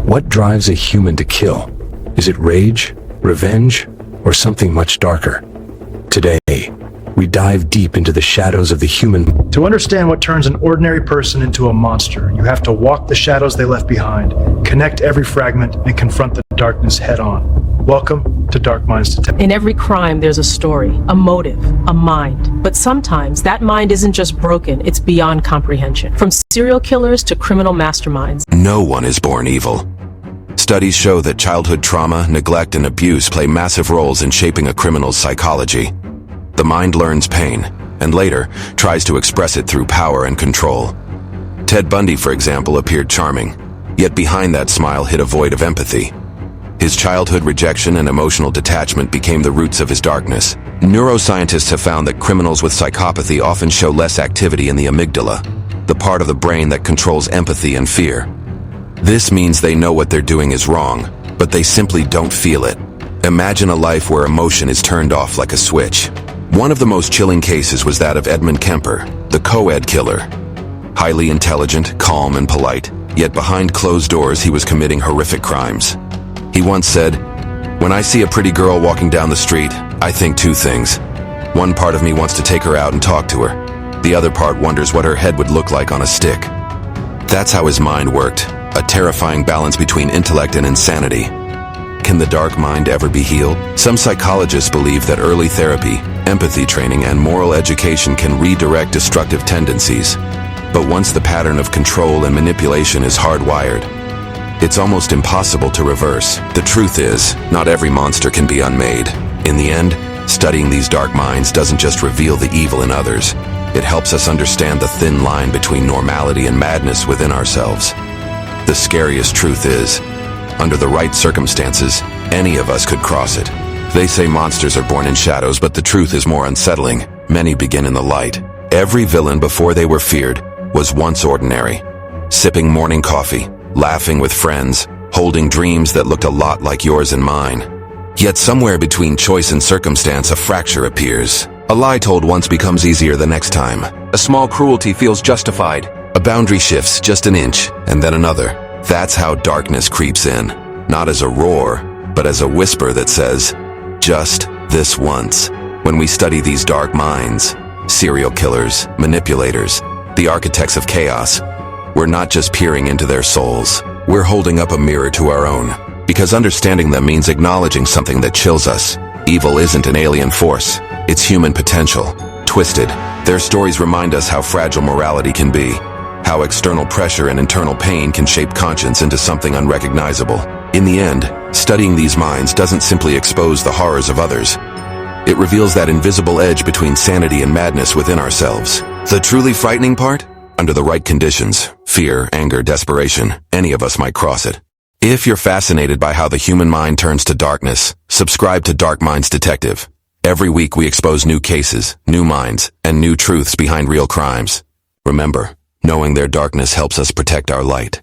What drives a human to kill? Is it rage, revenge, or something much darker? Today, we dive deep into the shadows of the human. To understand what turns an ordinary person into a monster, you have to walk the shadows they left behind, connect every fragment, and confront the darkness head-on. Welcome to Dark Minds Detective. In every crime, there's a story, a motive, a mind. But sometimes that mind isn't just broken, it's beyond comprehension. From serial killers to criminal masterminds. No one is born evil. Studies show that childhood trauma, neglect, and abuse play massive roles in shaping a criminal's psychology. The mind learns pain, and later tries to express it through power and control. Ted Bundy, for example, appeared charming, yet behind that smile hid a void of empathy. His childhood rejection and emotional detachment became the roots of his darkness. Neuroscientists have found that criminals with psychopathy often show less activity in the amygdala, the part of the brain that controls empathy and fear. This means they know what they're doing is wrong, but they simply don't feel it. Imagine a life where emotion is turned off like a switch. One of the most chilling cases was that of Edmund Kemper, the co-ed killer. Highly intelligent, calm, and polite, yet behind closed doors he was committing horrific crimes. He once said, "When I see a pretty girl walking down the street, I think two things. One part of me wants to take her out and talk to her. The other part wonders what her head would look like on a stick." That's how his mind worked, a terrifying balance between intellect and insanity. Can the dark mind ever be healed? Some psychologists believe that early therapy, empathy training, and moral education can redirect destructive tendencies. But once the pattern of control and manipulation is hardwired, it's almost impossible to reverse. The truth is, not every monster can be unmade. In the end, studying these dark minds doesn't just reveal the evil in others. It helps us understand the thin line between normality and madness within ourselves. The scariest truth is, under the right circumstances, any of us could cross it. They say monsters are born in shadows, but the truth is more unsettling. Many begin in the light. Every villain before they were feared was once ordinary. Sipping morning coffee, laughing with friends, holding dreams that looked a lot like yours and mine. Yet somewhere between choice and circumstance, a fracture appears. A lie told once becomes easier the next time. A small cruelty feels justified. A boundary shifts just an inch, and then another. That's how darkness creeps in. Not as a roar, but as a whisper that says, "Just this once." When we study these dark minds, serial killers, manipulators, the architects of chaos, we're not just peering into their souls. We're holding up a mirror to our own. Because understanding them means acknowledging something that chills us. Evil isn't an alien force. It's human potential, twisted. Their stories remind us how fragile morality can be, how external pressure and internal pain can shape conscience into something unrecognizable. In the end, studying these minds doesn't simply expose the horrors of others. It reveals that invisible edge between sanity and madness within ourselves. The truly frightening part? Under the right conditions, fear, anger, desperation, any of us might cross it. If you're fascinated by how the human mind turns to darkness, subscribe to Dark Minds Detective. Every week we expose new cases, new minds, and new truths behind real crimes. Remember, knowing their darkness helps us protect our light.